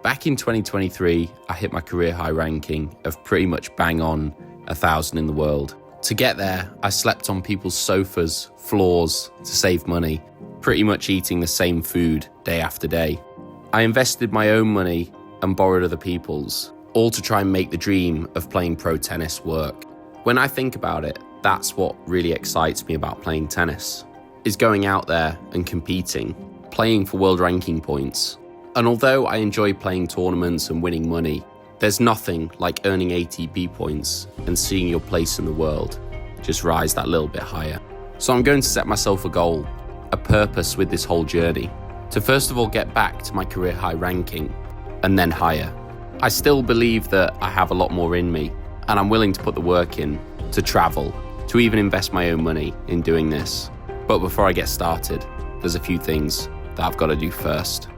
Back in 2023, I hit my career high ranking of pretty much bang on 1,000 in the world. To get there, I slept on people's sofas, floors to save money, pretty much eating the same food day after day. I invested my own money and borrowed other people's, all to try and make the dream of playing pro tennis work. When I think about it, that's what really excites me about playing tennis, is going out there and competing, playing for world ranking points. And although I enjoy playing tournaments and winning money, there's nothing like earning ATP points and seeing your place in the world just rise that little bit higher. So I'm going to set myself a goal, a purpose with this whole journey, to first of all get back to my career high ranking and then higher. I still believe that I have a lot more in me, and I'm willing to put the work in, to travel, to even invest my own money in doing this. But before I get started, there's a few things that I've got to do first.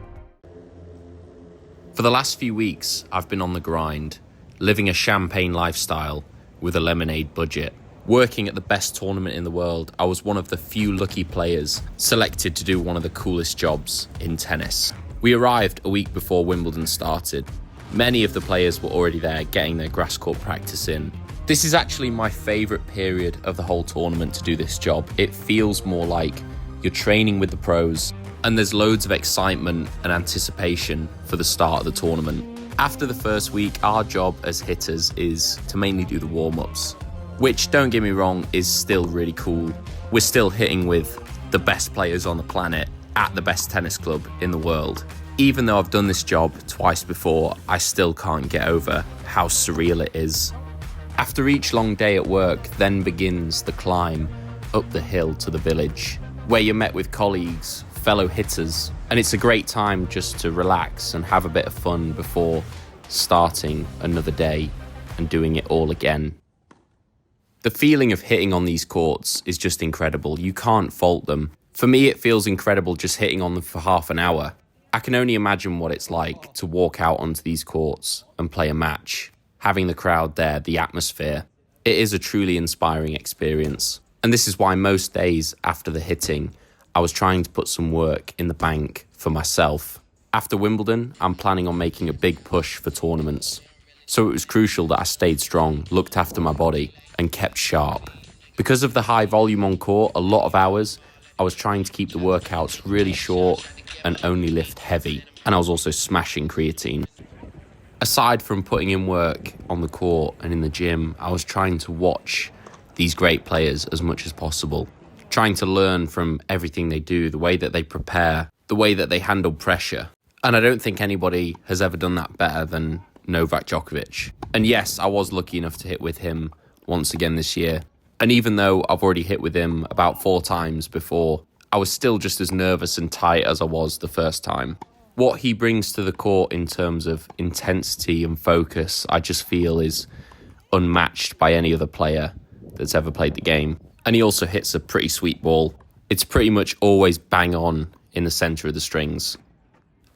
For the last few weeks, I've been on the grind, living a champagne lifestyle with a lemonade budget. Working at the best tournament in the world, I was one of the few lucky players selected to do one of the coolest jobs in tennis. We arrived a week before Wimbledon started. Many of the players were already there getting their grass court practice in. This is actually my favourite period of the whole tournament to do this job. It feels more like you're training with the pros, and there's loads of excitement and anticipation for the start of the tournament. After the first week, our job as hitters is to mainly do the warm-ups, which, don't get me wrong, is still really cool. We're still hitting with the best players on the planet at the best tennis club in the world. Even though I've done this job twice before, I still can't get over how surreal it is. After each long day at work, then begins the climb up the hill to the village, where you're met with colleagues, fellow hitters, and it's a great time just to relax and have a bit of fun before starting another day and doing it all again. The feeling of hitting on these courts is just incredible. You can't fault them. For me, it feels incredible just hitting on them for half an hour. I can only imagine what it's like to walk out onto these courts and play a match, having the crowd there, the atmosphere. It is a truly inspiring experience. And this is why most days after the hitting, I was trying to put some work in the bank for myself. After Wimbledon, I'm planning on making a big push for tournaments. So it was crucial that I stayed strong, looked after my body, and kept sharp. Because of the high volume on court, a lot of hours, I was trying to keep the workouts really short and only lift heavy. And I was also smashing creatine. Aside from putting in work on the court and in the gym, I was trying to watch these great players as much as possible. Trying to learn from everything they do, the way that they prepare, the way that they handle pressure. And I don't think anybody has ever done that better than Novak Djokovic. And yes, I was lucky enough to hit with him once again this year. And even though I've already hit with him about 4 times before, I was still just as nervous and tight as I was the first time. What he brings to the court in terms of intensity and focus, I just feel is unmatched by any other player that's ever played the game. And he also hits a pretty sweet ball. It's pretty much always bang on in the centre of the strings.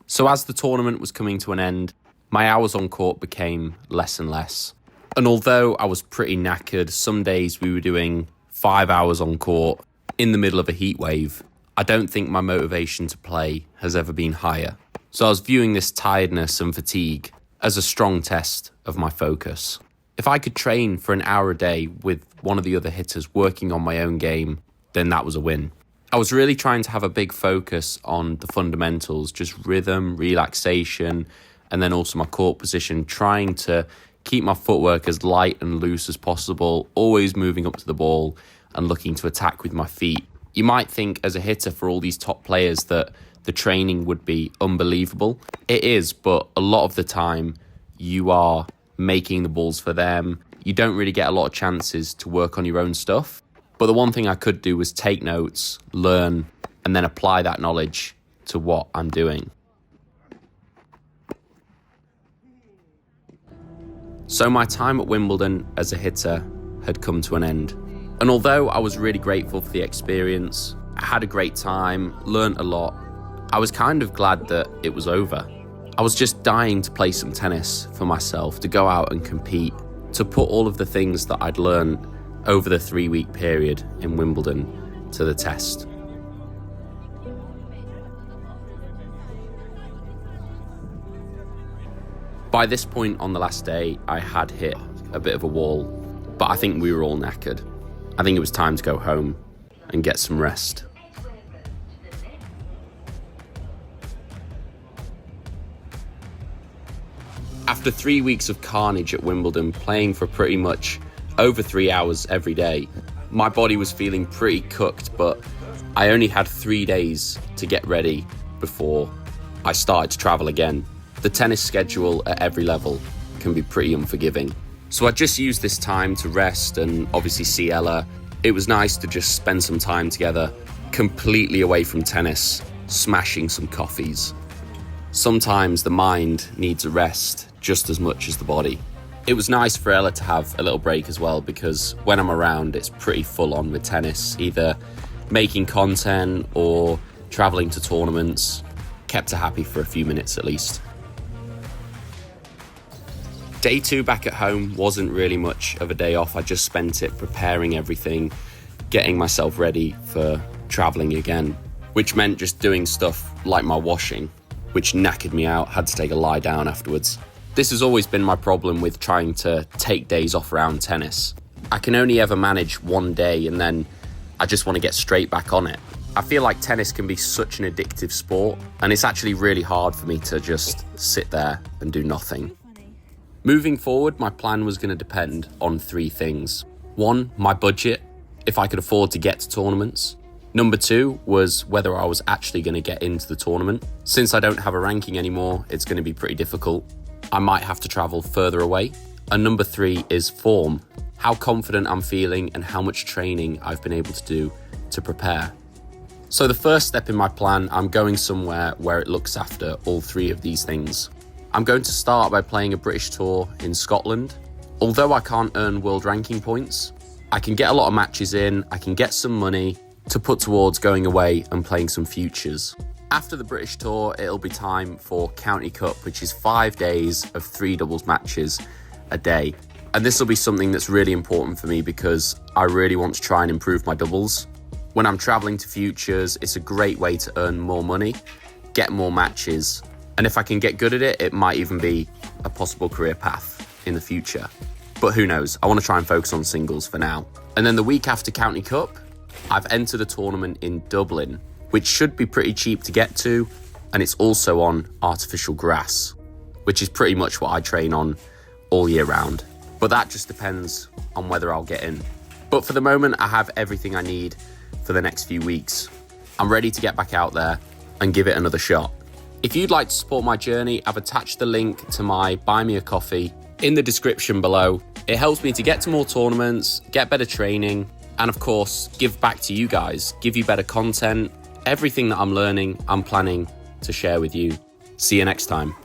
So as the tournament was coming to an end, my hours on court became less and less. And although I was pretty knackered, some days we were doing 5 hours on court in the middle of a heat wave, I don't think my motivation to play has ever been higher. So I was viewing this tiredness and fatigue as a strong test of my focus. If I could train for an hour a day with one of the other hitters working on my own game, then that was a win. I was really trying to have a big focus on the fundamentals, just rhythm, relaxation, and then also my court position, trying to keep my footwork as light and loose as possible, always moving up to the ball and looking to attack with my feet. You might think as a hitter for all these top players that the training would be unbelievable. It is, but a lot of the time you are making the balls for them. You don't really get a lot of chances to work on your own stuff. But the one thing I could do was take notes, learn, and then apply that knowledge to what I'm doing. So my time at Wimbledon as a hitter had come to an end. And although I was really grateful for the experience, I had a great time, learnt a lot, I was kind of glad that it was over. I was just dying to play some tennis for myself, to go out and compete, to put all of the things that I'd learned over the 3-week period in Wimbledon to the test. By this point on the last day, I had hit a bit of a wall, but I think we were all knackered. I think it was time to go home and get some rest. After 3 weeks of carnage at Wimbledon, playing for pretty much over 3 hours every day, my body was feeling pretty cooked, but I only had 3 days to get ready before I started to travel again. The tennis schedule at every level can be pretty unforgiving. So I just used this time to rest and obviously see Ella. It was nice to just spend some time together, completely away from tennis, smashing some coffees. Sometimes the mind needs a rest just as much as the body. It was nice for Ella to have a little break as well, because when I'm around, it's pretty full on with tennis, either making content or traveling to tournaments. Kept her happy for a few minutes at least. Day 2 back at home wasn't really much of a day off. I just spent it preparing everything, getting myself ready for traveling again, which meant just doing stuff like my washing, which knackered me out, had to take a lie down afterwards. This has always been my problem with trying to take days off around tennis. I can only ever manage one day and then I just want to get straight back on it. I feel like tennis can be such an addictive sport, and it's actually really hard for me to just sit there and do nothing. Moving forward, my plan was going to depend on 3 things. 1, my budget, if I could afford to get to tournaments. Number 2 was whether I was actually going to get into the tournament. Since I don't have a ranking anymore, it's going to be pretty difficult. I might have to travel further away. And number 3 is form, how confident I'm feeling and how much training I've been able to do to prepare. So the first step in my plan, I'm going somewhere where it looks after all 3 of these things. I'm going to start by playing a British tour in Scotland. Although I can't earn world ranking points, I can get a lot of matches in, I can get some money to put towards going away and playing some futures. After the British tour, it'll be time for County Cup, which is 5 days of 3 doubles matches a day. And this will be something that's really important for me because I really want to try and improve my doubles. When I'm traveling to futures, it's a great way to earn more money, get more matches, and if I can get good at it, it might even be a possible career path in the future. But who knows? I want to try and focus on singles for now. And then the week after County Cup, I've entered a tournament in Dublin, which should be pretty cheap to get to, and it's also on artificial grass, which is pretty much what I train on all year round. But that just depends on whether I'll get in. But for the moment, I have everything I need for the next few weeks. I'm ready to get back out there and give it another shot. If you'd like to support my journey, I've attached the link to my Buy Me a Coffee in the description below. It helps me to get to more tournaments, get better training, and of course, give back to you guys, give you better content. Everything that I'm learning, I'm planning to share with you. See you next time.